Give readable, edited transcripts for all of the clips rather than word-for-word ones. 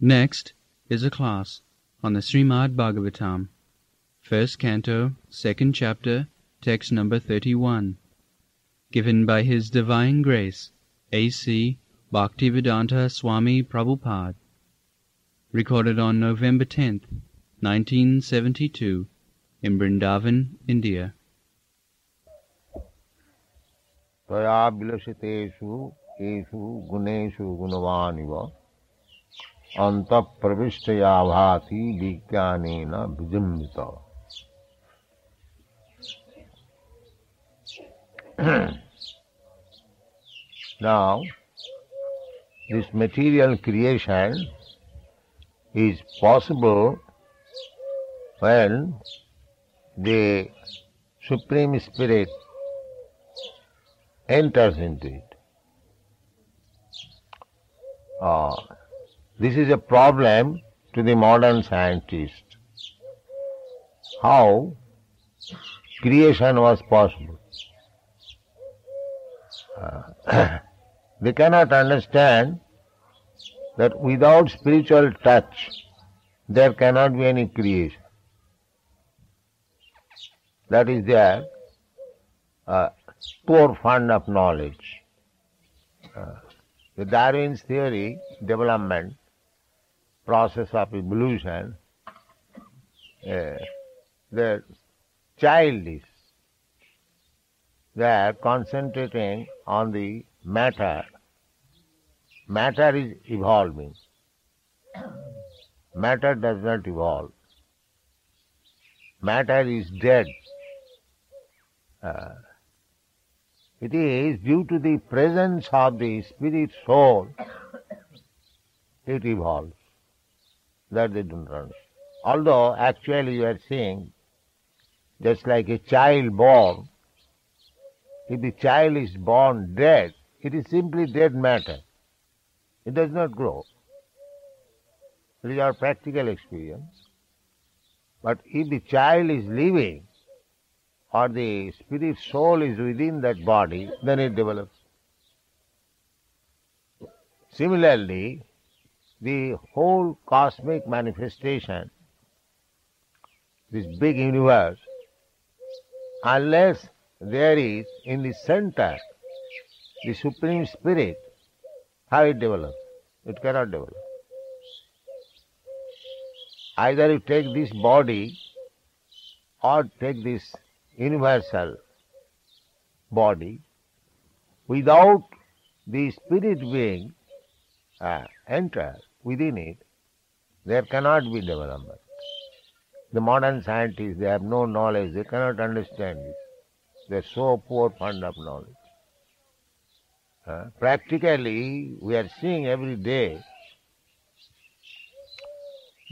Next is a class on the Srimad Bhagavatam, first canto, second chapter, text number 31, given by His Divine Grace, A.C. Bhaktivedanta Swami Prabhupada, recorded on November 10th, 1972, in Vrindavan, India. Taya vilasitesu esu guneshu gunavaniva anta pravishtaya bhati vijnanena vijambita. Now, this material creation is possible when the Supreme Spirit enters into it. This is a problem to the modern scientist. How creation was possible? They cannot understand that without spiritual touch there cannot be any creation. That is their poor fund of knowledge. The Darwin's theory, development, process of evolution, the child is, they are concentrating on the matter. Matter is evolving. Matter does not evolve. Matter is dead. It is due to the presence of the spirit soul, it evolves. That they don't understand. Although actually you are seeing, just like a child born, if the child is born dead, it is simply dead matter. It does not grow. It is our practical experience. But if the child is living, or the spirit soul is within that body, then it develops. Similarly, the whole cosmic manifestation, this big universe, unless there is in the center the Supreme Spirit, how it develops? It cannot develop. Either you take this body or take this universal body, without the spirit being enter within it, there cannot be development. The modern scientists, they have no knowledge, they cannot understand this. They are so poor fund of knowledge. Practically, we are seeing every day,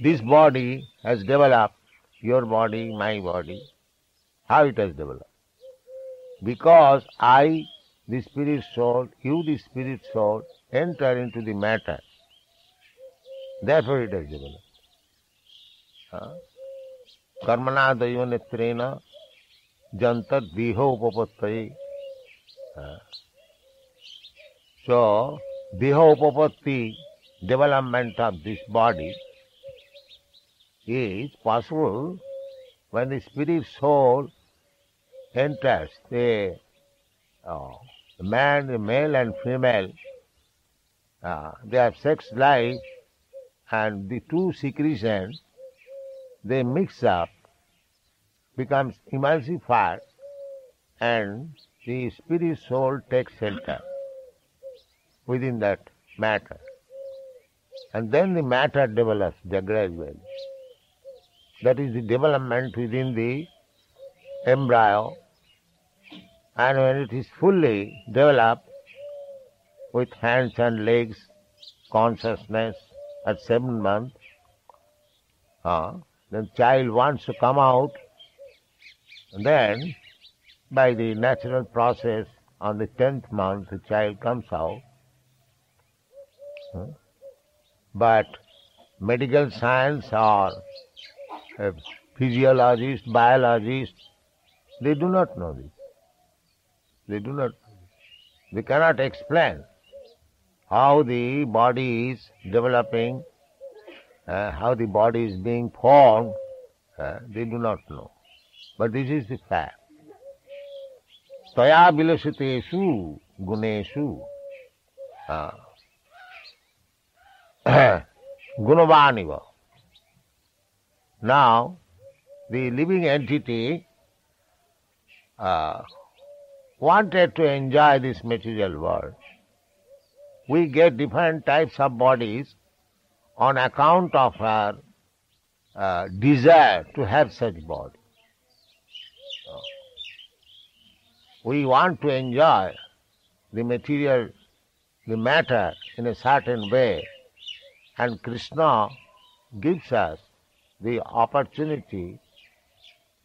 this body has developed, your body, my body. How it has developed? Because I, the spirit soul, you, the spirit soul, enter into the matter. Therefore it has developed. Karmana dayo netrena jantat diho upapattayi. So, diho upapatti, development of this body, is possible when the spirit soul enters. The man, the male and female, they have sex life, and the two secretions, they mix up, becomes emulsified, and the spirit soul takes shelter within that matter. And then the matter develops gradually. That is the development within the embryo, and when it is fully developed with hands and legs, consciousness at 7 months, then child wants to come out, and then by the natural process on the 10th month the child comes out. But medical science or physiologists, biologists, they do not know this. They cannot explain how the body is developing how the body is being formed, they do not know. But this is the fact. Taya vilasitesu guneshu gunavaniva. Now, the living entity wanted to enjoy this material world. We get different types of bodies on account of our desire to have such body. We want to enjoy the material, the matter in a certain way, and Krishna gives us the opportunity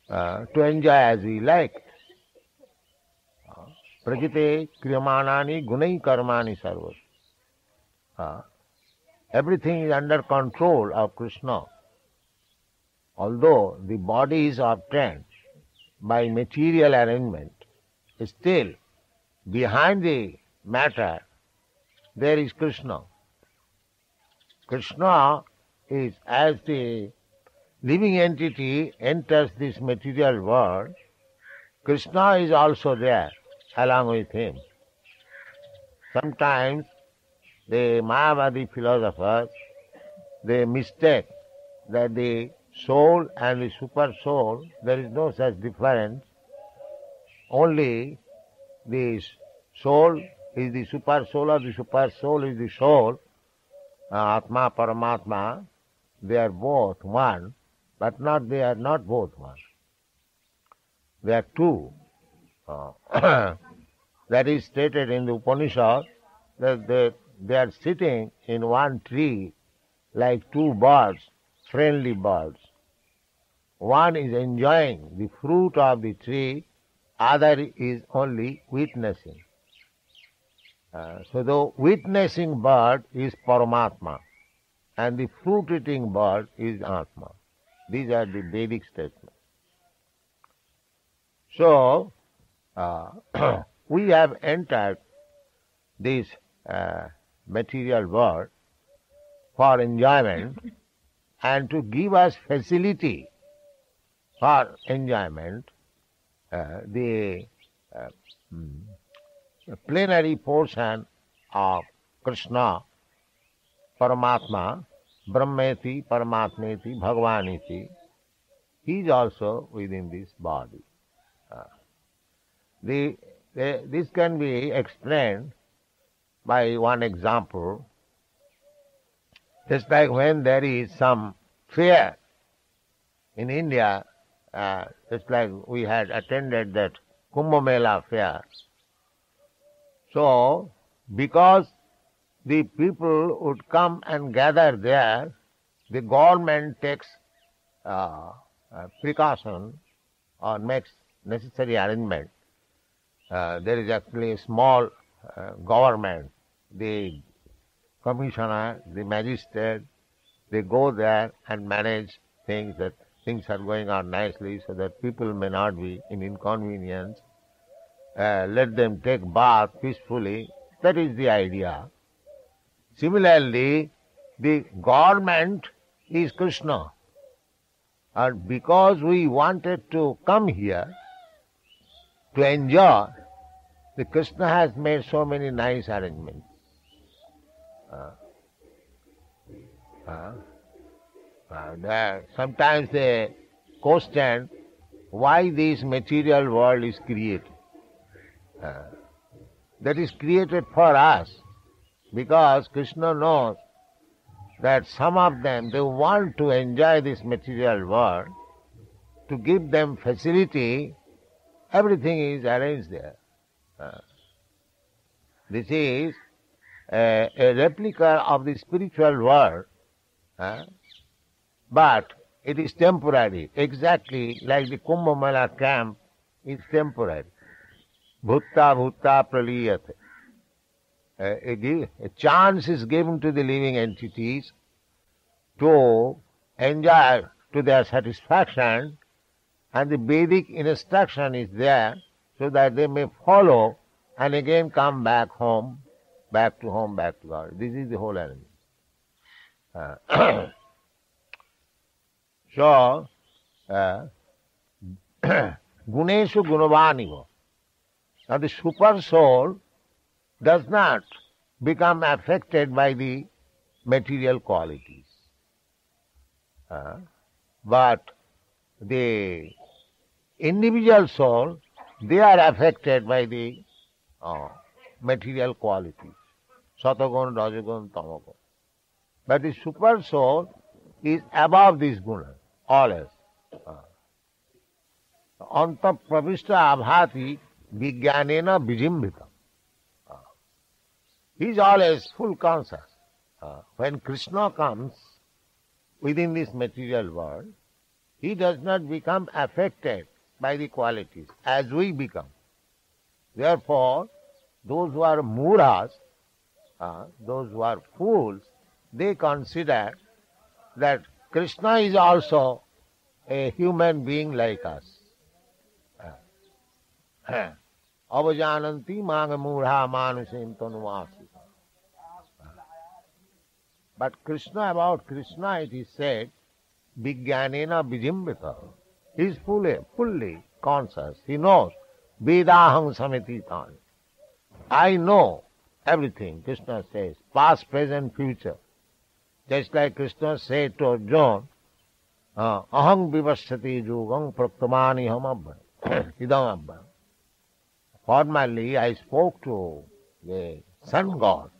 to enjoy as we like. Prakite kriyamanani gunai karmani sarvas. Everything is under control of Krishna. Although the body is obtained by material arrangement, still behind the matter there is Krishna. Krishna is, as the living entity enters this material world, Krishna is also there along with him. Sometimes the Mayavadi philosophers, they mistake that the soul and the super soul, there is no such difference. Only the soul is the super soul, or the super soul is the soul. Atma, Paramatma, they are both one, but they are not both one. They are two. That is stated in the Upanishad, that they are sitting in one tree like two birds, friendly birds. One is enjoying the fruit of the tree, other is only witnessing. So the witnessing bird is Paramatma, and the fruit-eating bird is Atma. These are the Vedic statements. So, we have entered this material world for enjoyment and to give us facility for enjoyment. The plenary portion of Krishna, Paramatma, Brahmeti, Paramatmeti, Bhagavaniti, he is also within this body. This can be explained by one example. Just like when there is some fair in India, just like we had attended that Kumbh Mela fair. So, because the people would come and gather there, the government takes precaution or makes necessary arrangement. There is actually a small government, the commissioner, the magistrate, they go there and manage things, that things are going on nicely so that people may not be in inconvenience. Let them take bath peacefully. That is the idea. Similarly, the government is Krishna. And because we wanted to come here to enjoy, the Krishna has made so many nice arrangements. Sometimes they question why this material world is created. That is created for us, because Krishna knows that some of them, they want to enjoy this material world. To give them facility, everything is arranged there. This is a replica of the spiritual world, but it is temporary, exactly like the Kumbh Mela camp is temporary. Bhutta bhutta praliyate. A chance is given to the living entities to enjoy to their satisfaction, and the Vedic instruction is there so that they may follow and again come back home, back to God. This is the whole arrangement. So, guneshu gunavaniva. Now the super soul does not become affected by the material qualities. But the individual soul, they are affected by the material qualities. Satagun, Rajagun, Tamagun. But the super soul is above these gunas, always. Anta pravishta abhati vijnanena vijimbhita. He is always full conscious. When Krishna comes within this material world, he does not become affected by the qualities as we become. Therefore, those who are muras, those who are fools, they consider that Krishna is also a human being like us. Avajananti manga murha manusim tanuvasi. But about Krishna it is said, Vijnanena vijimbita. He is fully conscious. He knows. Vedahang samititan. I know everything, Krishna says. Past, present, future. Just like Krishna said to Arjuna, Ahang vivasati yugam praktamani ham idam abba. Formerly I spoke to the sun god.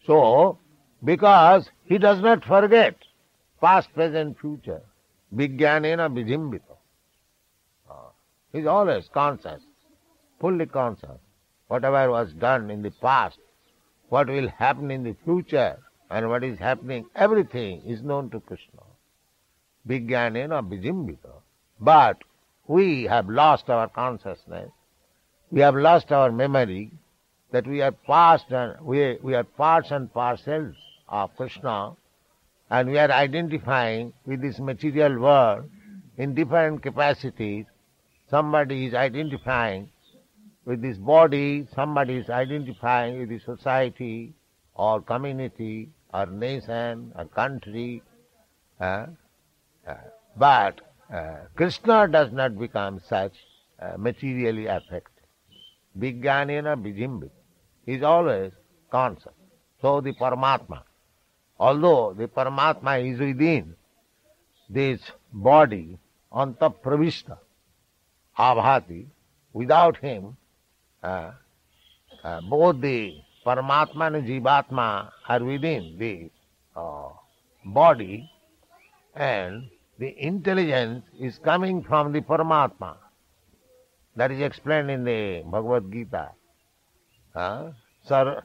So, because he does not forget past, present, future, vijnanena vijimbita. He is always conscious, fully conscious. Whatever was done in the past, what will happen in the future, and what is happening, everything is known to Krishna. Vijnanena vijimbita. But we have lost our consciousness. We have lost our memory that we are past and we are parts and parcels of Krishna, and we are identifying with this material world in different capacities. Somebody is identifying with this body, somebody is identifying with the society or community or nation or country. But Krishna does not become such materially affected. Vijnanena vijimbita. He is always conscious. So the Paramatma, although the Paramatma is within this body, anta pravishta, abhati, without him, both the Paramatma and Jivatma are within the body, and the intelligence is coming from the Paramatma. That is explained in the Bhagavad Gita. Sarvasya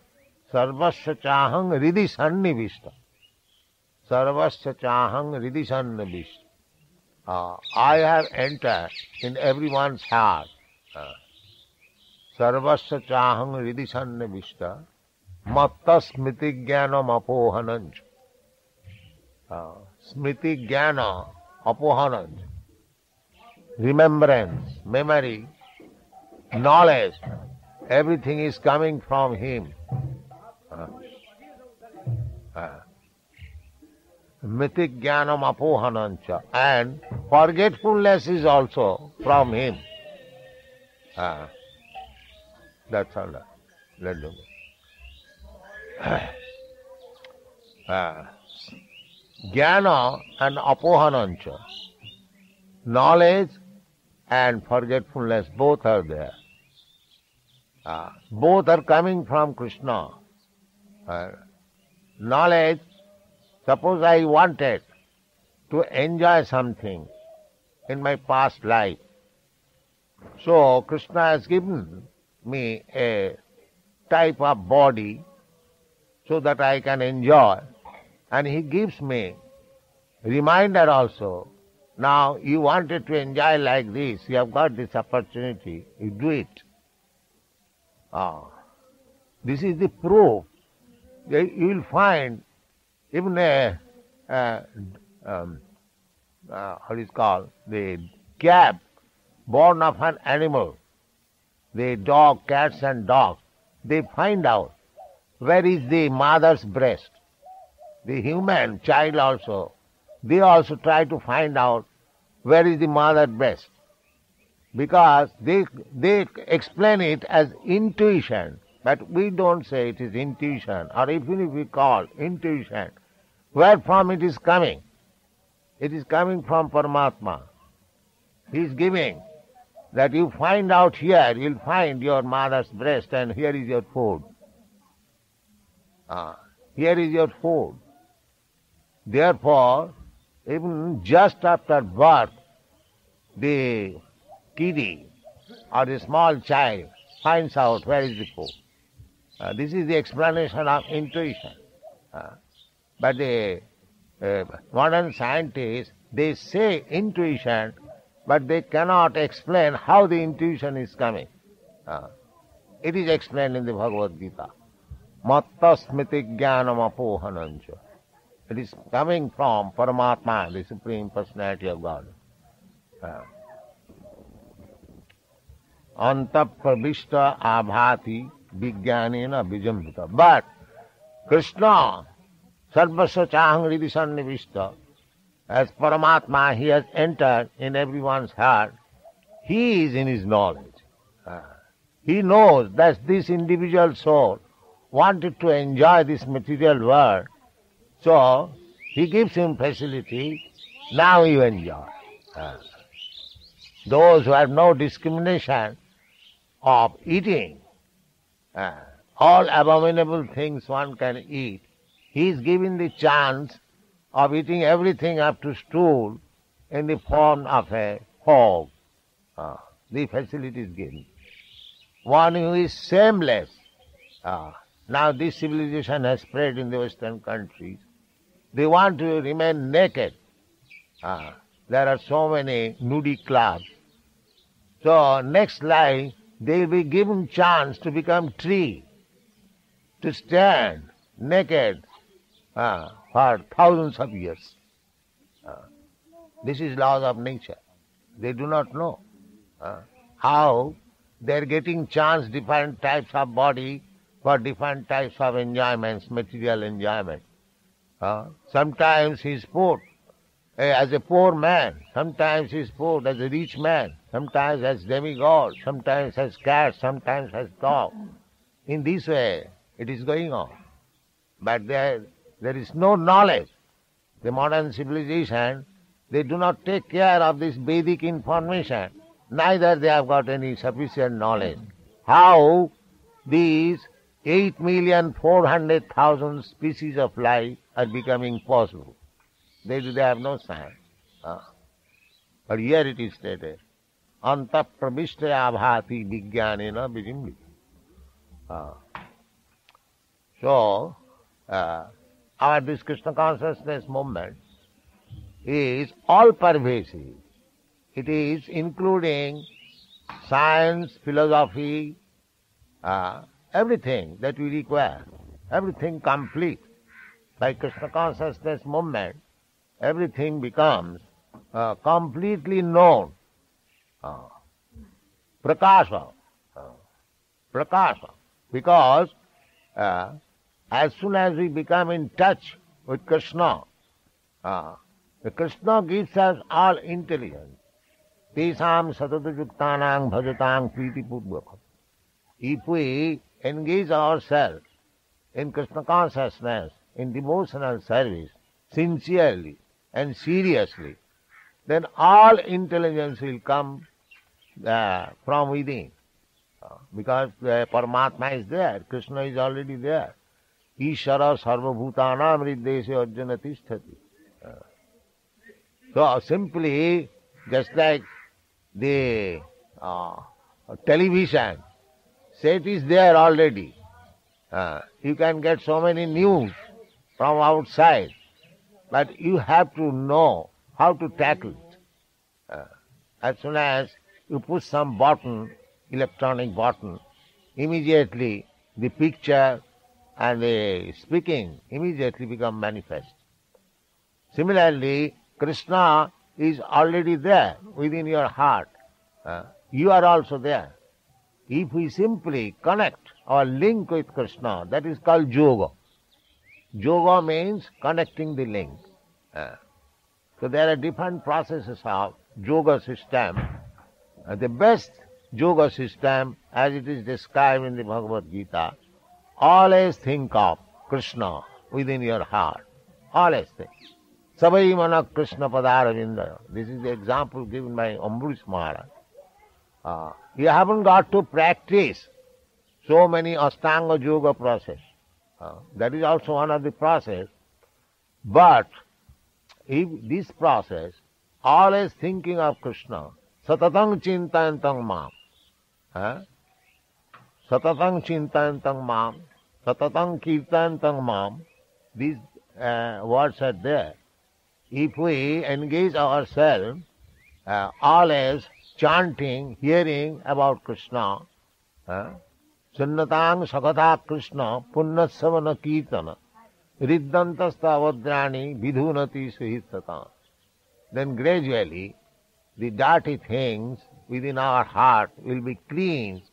chahang ridhi sannivishta. Sarvasya chahang ridhi sannivishta. I have entered in everyone's heart. Sarvasya chahang ridhi sannivishta. Matta smriti jnanam apohananch. Smriti jnana apohananch. Remembrance, memory, knowledge, everything is coming from him. Mythic jnanam apohanancha. And forgetfulness is also from him. That's all. Let them go. Jnana and apohanancha. Knowledge and forgetfulness, both are there. Both are coming from Krishna. Knowledge, suppose I wanted to enjoy something in my past life. So Krishna has given me a type of body so that I can enjoy. And he gives me reminder also. Now you wanted to enjoy like this, you have got this opportunity, you do it. This is the proof. You will find even what is called, the calf born of an animal, the dog, cats and dogs, they find out where is the mother's breast. The human child also, they also try to find out where is the mother breast. Because they explain it as intuition, but we don't say it is intuition, or even if we call intuition, where from it is coming? It is coming from Paramatma. He is giving that you find out here, you'll find your mother's breast and here is your food. Here is your food. Therefore, even just after birth, the kiddie or the small child finds out where is the food. This is the explanation of intuition. But the modern scientists, they say intuition, but they cannot explain how the intuition is coming. It is explained in the Bhagavad Gita. Matta smiti jnanam apohanancha. It is coming from Paramatma, the Supreme Personality of God. Antapravishta abhati vijnanena vijambhita. But Krishna, sarvasya chahang hridi sannivishta, as Paramatma, he has entered in everyone's heart. He is in his knowledge. He knows that this individual soul wanted to enjoy this material world, so he gives him facility, now you enjoy. Those who have no discrimination of eating, all abominable things one can eat, he is given the chance of eating everything up to stool in the form of a hog. The facility is given. One who is shameless. Now this civilization has spread in the Western countries. They want to remain naked. There are so many nudie clubs. So next life they will be given chance to become tree, to stand naked for thousands of years. This is laws of nature. They do not know how they are getting chance different types of body for different types of enjoyments, material enjoyment. Sometimes he is put as a poor man, sometimes he is put as a rich man, sometimes as demigod, sometimes as cat, sometimes as dog. In this way it is going on. But there is no knowledge. The modern civilization, they do not take care of this Vedic information. Neither they have got any sufficient knowledge. How these 8,400,000 species of life are becoming possible. They have no science. But here it is stated, Anta pravishta abhati vijnanena vijambhita. So, our this Krishna consciousness movement is all pervasive. It is including science, philosophy, everything that we require, everything complete. By Krishna consciousness movement, everything becomes completely known. Prakasha. Prakasha. Because as soon as we become in touch with Krishna, Krishna gives us all intelligence. Tesam satadajuktanang bhajatang priti purvakam. If we engage ourselves in Krishna consciousness, in devotional service, sincerely and seriously, then all intelligence will come from within. Because the Paramatma is there, Krishna is already there. Ishara sarvabhutanam riddeshe arjuna tisthati. So simply, just like the television set is there already. You can get so many news from outside, but you have to know how to tackle it. As soon as you push some button, electronic button, immediately the picture and the speaking immediately become manifest. Similarly, Krishna is already there within your heart. You are also there. If we simply connect or link with Krishna, that is called yoga. Yoga means connecting the link. So there are different processes of yoga system. The best yoga system, as it is described in the Bhagavad Gita, always think of Krishna within your heart. Always think. Savai mana Krishna padaravinda. This is the example given by Ambarish Maharaj. You haven't got to practice so many Ashtanga yoga process. That is also one of the process. But if this process, always thinking of Krishna, satatang chintayantang mam, satatang chintayantang mam, satatang kirtayantang mam, these words are there. If we engage ourselves, always chanting, hearing about Krishna, Sunnatang Sakatha Krishna Punnasavana Kirtana Riddantasta Avadrani Vidhunati Suhitata. Then gradually the dirty things within our heart will be cleansed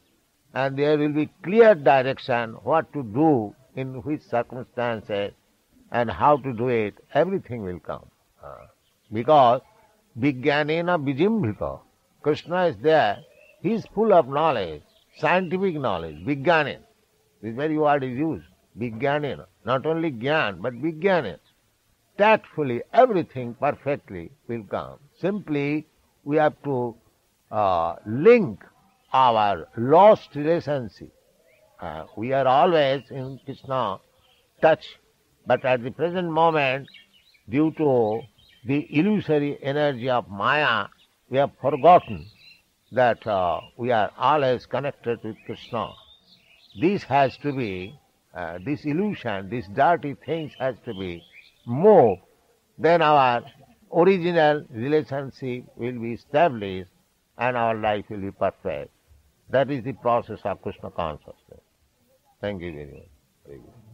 and there will be clear direction what to do, in which circumstances and how to do it. Everything will come. Because Vijnanena Vijimbrita. Krishna is there. He is full of knowledge. Scientific knowledge, Vijnanen. This very word is used, Vijnanen. Not only Gyan, but Vijnanen. Tactfully, everything perfectly will come. Simply, we have to link our lost relationship. We are always in Krishna touch, but at the present moment, due to the illusory energy of Maya, we have forgotten that we are always connected with Krishna. This has to be, this illusion, these dirty things has to be moved. Then our original relationship will be established and our life will be perfect. That is the process of Krishna consciousness. Thank you very much. Very good.